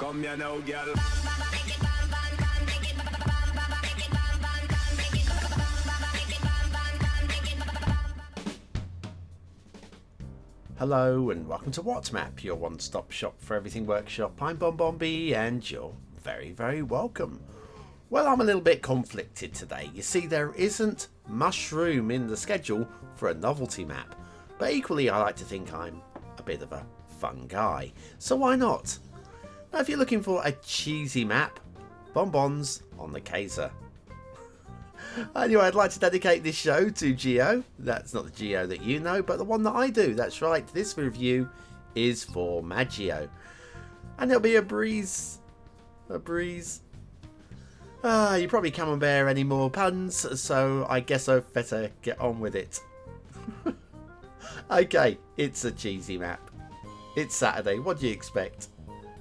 Come here now, girl. Hello and welcome to WhatMap, your one-stop shop for everything workshop. I'm BonBonB and you're very welcome. Well, I'm a little bit conflicted today. You see, there isn't much room in the schedule for a novelty map, but equally I like to think I'm a bit of a fun guy, so why not? Now, if you're looking for a cheesy map, BonBon's on the Kaiser. Anyway, I'd like to dedicate this show to Geo. That's not the Geo that you know, but the one that I do. That's right, this review is for Maggio. And it'll be a breeze. A breeze. You probably can't bear any more puns, so I guess I'd better get on with it. Okay, it's a cheesy map. It's Saturday, what do you expect?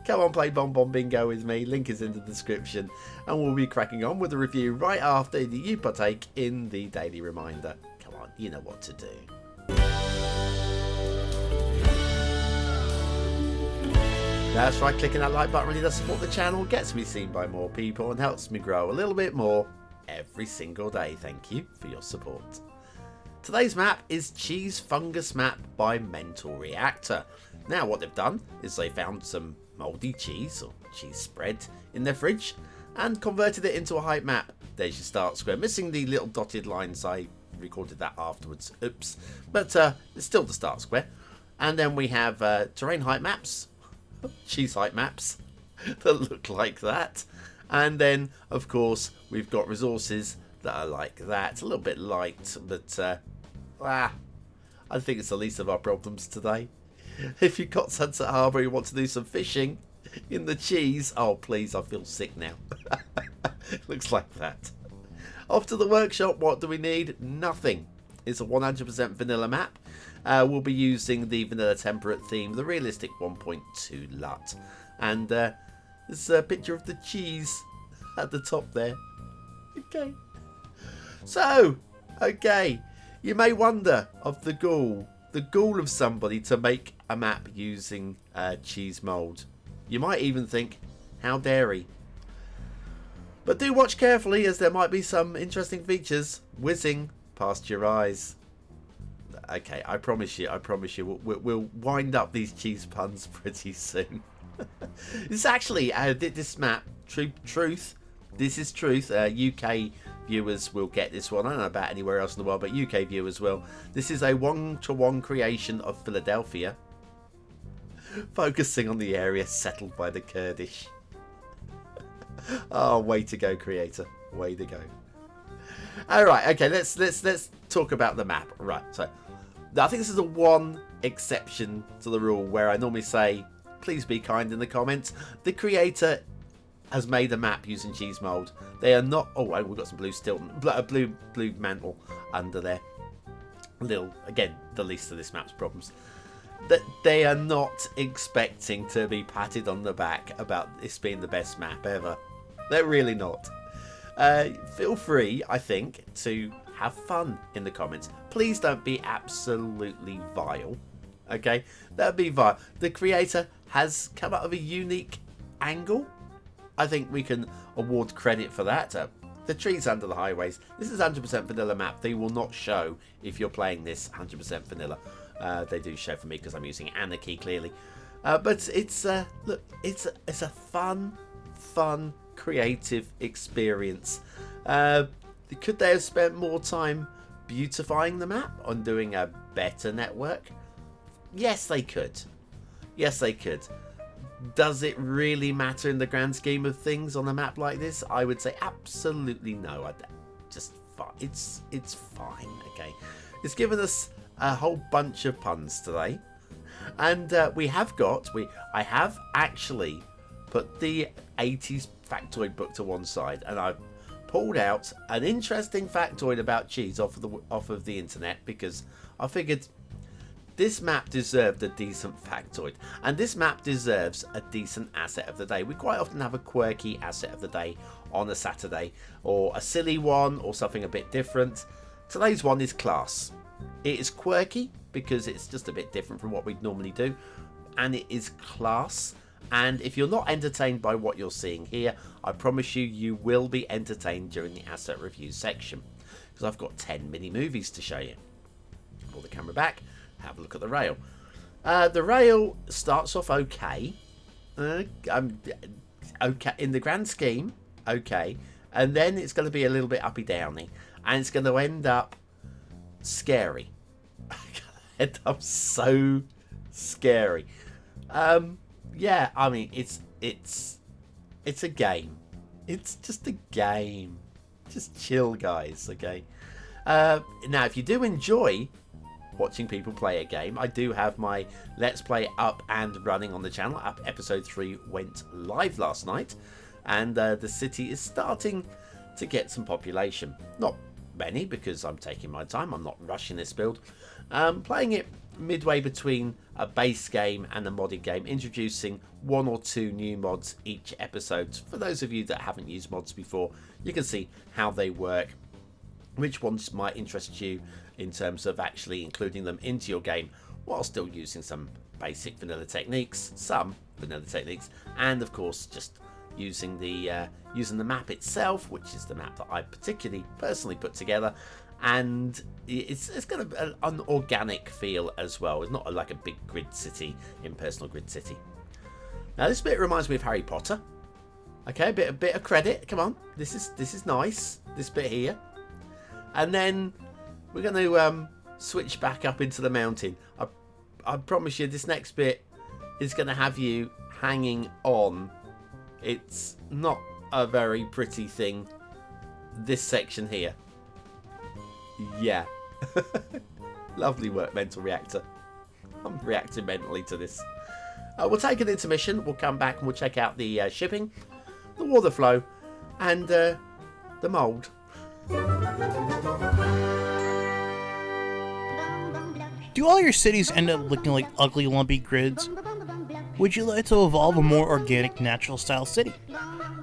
Come on, play BonBonBingo with me, link is in the description, and we'll be cracking on with the review right after you partake in the daily reminder. Come on, you know what to do. That's right, clicking that like button really does support the channel, gets me seen by more people, and helps me grow a little bit more every single day. Thank you for your support. Today's map is Cheese Fungus Map by MentalReactor. Now what they've done is they found some mouldy cheese or cheese spread in their fridge and converted it into a height map. There's your start square, missing the little dotted lines. I recorded that afterwards, oops, but it's still the start square. And then we have terrain height maps, cheese height maps that look like that, and then of course we've got resources that are like that, a little bit light, but I think it's the least of our problems today. If you've got Sunset Harbour and you want to do some fishing in the cheese, oh please, I feel sick now. Looks like that. Off to the workshop. What do we need? Nothing. It's a 100% vanilla map. We'll be using the vanilla temperate theme, the realistic 1.2 LUT, and there's a picture of the cheese at the top there. Okay. So, okay, you may wonder of the ghoul of somebody to make a map using cheese mould. You might even think, how dare he? But do watch carefully, as there might be some interesting features whizzing past your eyes. Okay, I promise you, we'll wind up these cheese puns pretty soon. It's actually, this map, Truth, this is Truth, UK viewers will get this one. I don't know about anywhere else in the world, but UK viewers will. This is a one-to-one creation of Philadelphia, focusing on the area settled by the Kurdish. Oh, way to go, creator, way to go. All right, okay, let's talk about the map. Right, so I think this is the one exception to the rule where I normally say, please be kind in the comments. The creator has made a map using cheese mould. They are not. Oh, we've got some blue Stilton, blue mantle under there. Again, the least of this map's problems. That they are not expecting to be patted on the back about this being the best map ever. They're really not. Feel free, I think, to have fun in the comments. Please don't be absolutely vile. Okay, that'd be vile. The creator has come up with a unique angle. I think we can award credit for that. The trees under the highways. This is 100% vanilla map. They will not show if you're playing this 100% vanilla. They do show for me because I'm using Anarchy clearly. But it's look, it's a fun, creative experience. Could they have spent more time beautifying the map on doing a better network? Yes, they could. Yes, they could. Does it really matter in the grand scheme of things on a map like this? I would say absolutely no. Just fine. It's fine. Okay, it's given us a whole bunch of puns today, and I have actually put the 80s factoid book to one side, and I've pulled out an interesting factoid about cheese off of the internet, because I figured this map deserved a decent factoid, and this map deserves a decent asset of the day. We quite often have a quirky asset of the day on a Saturday, or a silly one, or something a bit different. Today's one is class. It is quirky because it's just a bit different from what we'd normally do, and it is class. And if you're not entertained by what you're seeing here, I promise you, you will be entertained during the asset review section. Because I've got 10 mini movies to show you. Pull the camera back, have a look at the rail. The rail starts off okay. Okay in the grand scheme, okay. And then it's going to be a little bit uppy-downy. And it's going to end up scary. End up so scary. Yeah, I mean, it's a game. It's just a game. Just chill, guys, okay? Now, if you do enjoy watching people play a game, I do have my Let's Play up and running on the channel. Episode 3 went live last night, and the city is starting to get some population. Not many, because I'm taking my time. I'm not rushing this build. Playing it midway between a base game and a modded game, introducing 1 or 2 new mods each episode. For those of you that haven't used mods before, you can see how they work, which ones might interest you in terms of actually including them into your game while still using some basic vanilla techniques, and of course just using the map itself, which is the map that I particularly personally put together. And it's got an organic feel as well. It's not like a big grid city, impersonal grid city. Now this bit reminds me of Harry Potter. Okay, a bit of credit. Come on, this is nice. This bit here, and then we're going to switch back up into the mountain. I promise you, this next bit is going to have you hanging on. It's not a very pretty thing. This section here. Yeah. Lovely work, MentalReactor. I'm reacting mentally to this. We'll take an intermission. We'll come back and we'll check out the shipping, the water flow, and the mould. Do all your cities end up looking like ugly, lumpy grids? Would you like to evolve a more organic, natural-style city?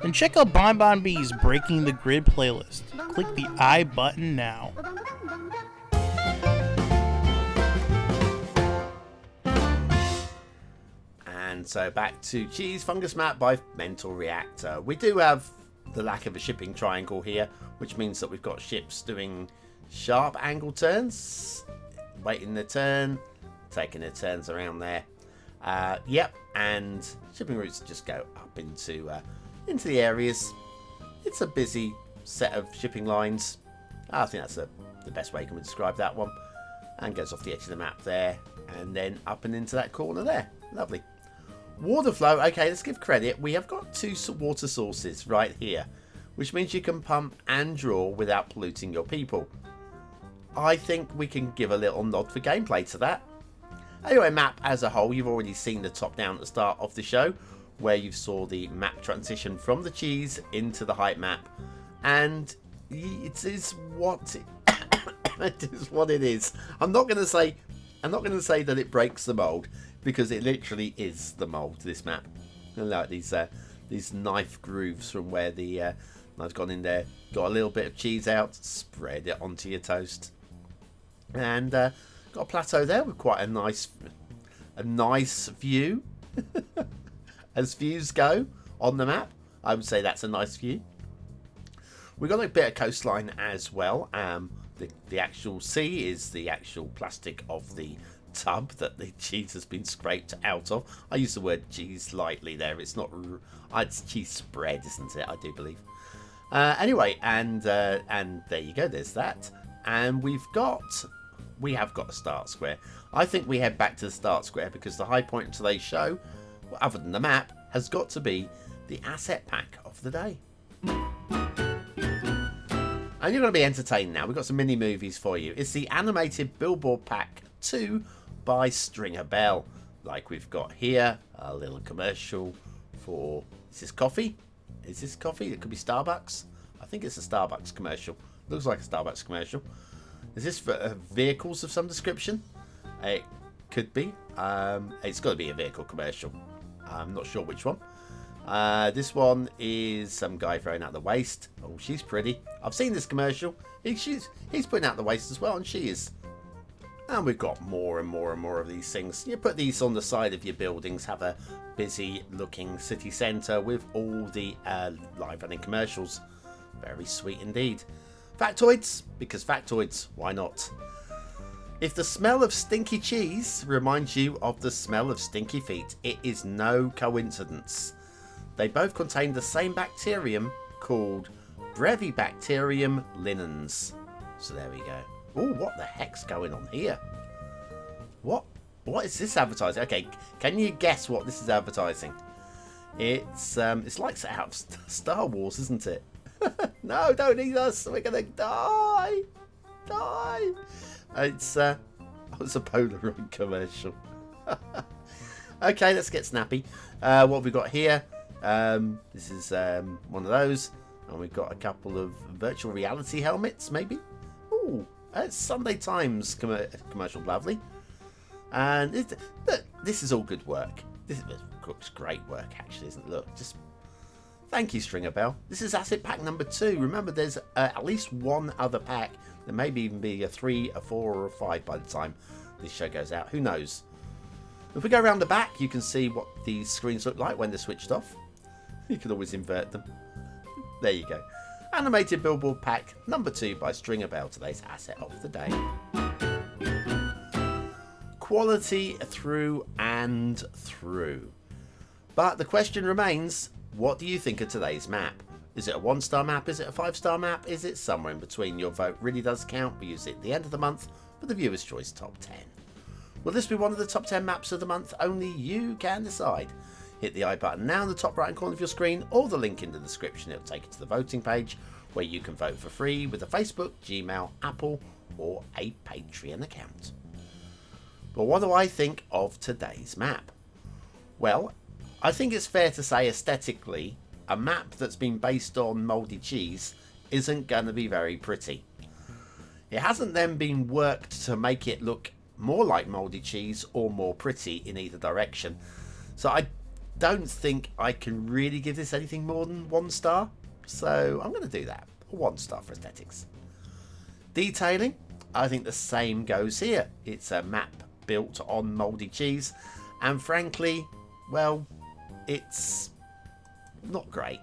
Then check out BonBonB's Breaking the Grid playlist. Click the I button now. And so back to Cheese Fungus Map by MentalReactor. We do have the lack of a shipping triangle here, which means that we've got ships doing sharp angle turns, waiting their turn, taking their turns around there. Yep, and shipping routes just go up into the areas. It's a busy set of shipping lines. I think that's the best way you can describe that one. And goes off the edge of the map there, and then up and into that corner there. Lovely. Water flow. Okay, let's give credit. We have got 2 water sources right here, which means you can pump and draw without polluting your people. I think we can give a little nod for gameplay to that. Anyway, map as a whole, you've already seen the top down at the start of the show, where you saw the map transition from the cheese into the height map, and it is what it is. What it is. I'm not going to say that it breaks the mold, because it literally is the mold. This map, and like these knife grooves from where the I've gone in there, got a little bit of cheese out, spread it onto your toast, and got a plateau there with quite a nice view. As views go on the map, I would say that's a nice view. We've got a bit of coastline as well. The actual sea is the actual plastic of the tub that the cheese has been scraped out of. I use the word cheese lightly there. It's not. It's cheese spread, isn't it? I do believe. Anyway, and there you go. There's that, and we have got a start square. I think we head back to the start square, because the high point of today's show, other than the map, has got to be the asset pack of the day. And you're going to be entertained now. We've got some mini movies for you. It's the animated Billboard Pack 2 by Stringer Bell. Like we've got here, a little commercial for... Is this coffee? Is this coffee? It could be Starbucks. I think it's a Starbucks commercial. Looks like a Starbucks commercial. Is this for vehicles of some description? It could be. It's got to be a vehicle commercial. I'm not sure which one. This one is some guy throwing out the waste. Oh, she's pretty. I've seen this commercial. He's putting out the waste as well, and she is And we've got more and more and more of these things. You put these on the side of your buildings, have a busy looking city centre with all the live running commercials. Very sweet indeed. Factoids, because factoids, why not? If the smell of stinky cheese reminds you of the smell of stinky feet, it is no coincidence. They both contain the same bacterium called Brevibacterium linens. So there we go. Oh, what the heck's going on here? What is this advertising? Okay, can you guess what this is advertising? It's like out of Star Wars, isn't it? No, don't eat us. We're gonna die. It's a Polaroid commercial. Okay, let's get snappy. What have we got here? This is one of those, and we've got a couple of virtual reality helmets, maybe. Ooh. It's Sunday Times commercial, lovely. And this is all good work. This is great work, actually, isn't it? Look, just thank you, Stringer Bell. This is asset pack number 2. Remember, there's at least one other pack. There may even be a 3, a 4, or a 5 by the time this show goes out. Who knows? If we go around the back, you can see what these screens look like when they're switched off. You can always invert them. There you go. Animated Billboard pack number 2 by Stringer Bell, today's asset of the day. Quality through and through. But the question remains, what do you think of today's map? Is it a 1-star map? Is it a 5-star map? Is it somewhere in between? Your vote really does count. We use it at the end of the month for the Viewer's Choice Top 10. Will this be one of the top 10 maps of the month? Only you can decide. Hit the I button now in the top right hand corner of your screen, or the link in the description. It'll take you to the voting page where you can vote for free with a Facebook, Gmail, Apple, or a Patreon account. But what do I think of today's map? Well, I think it's fair to say aesthetically, a map that's been based on mouldy cheese isn't going to be very pretty. It hasn't then been worked to make it look more like mouldy cheese or more pretty in either direction. So I don't think I can really give this anything more than 1 star. So I'm going to do that. A 1 star for aesthetics. Detailing, I think the same goes here. It's a map built on mouldy cheese. And frankly, well, it's not great.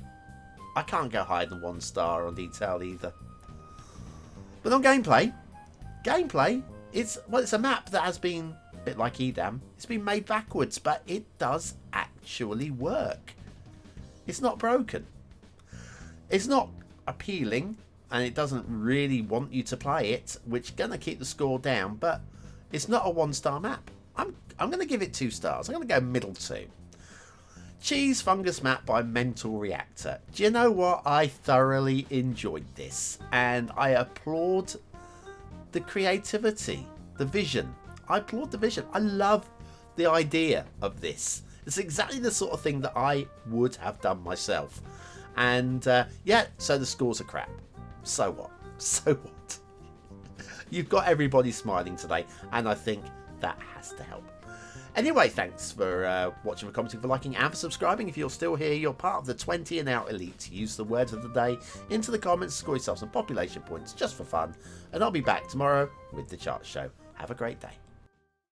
I can't go higher than 1 star on detail either. But on gameplay, it's a map that has been, a bit like Edam, it's been made backwards, but it does actually work. It's not broken. It's not appealing, and it doesn't really want you to play it, which is going to keep the score down, but it's not a 1-star map. I'm going to give it 2 stars. I'm going to go middle 2. Cheese Fungus map by MentalReactor. Do you know what? I thoroughly enjoyed this, and I applaud the creativity, the vision. I applaud the vision. I love the idea of this. It's exactly the sort of thing that I would have done myself. And yeah, so the scores are crap. So what? So what? You've got everybody smiling today, and I think that has to help. Anyway, thanks for watching, for commenting, for liking, and for subscribing. If you're still here, you're part of the 20 and out elite. Use the words of the day into the comments, score yourself some population points just for fun. And I'll be back tomorrow with the chart show. Have a great day.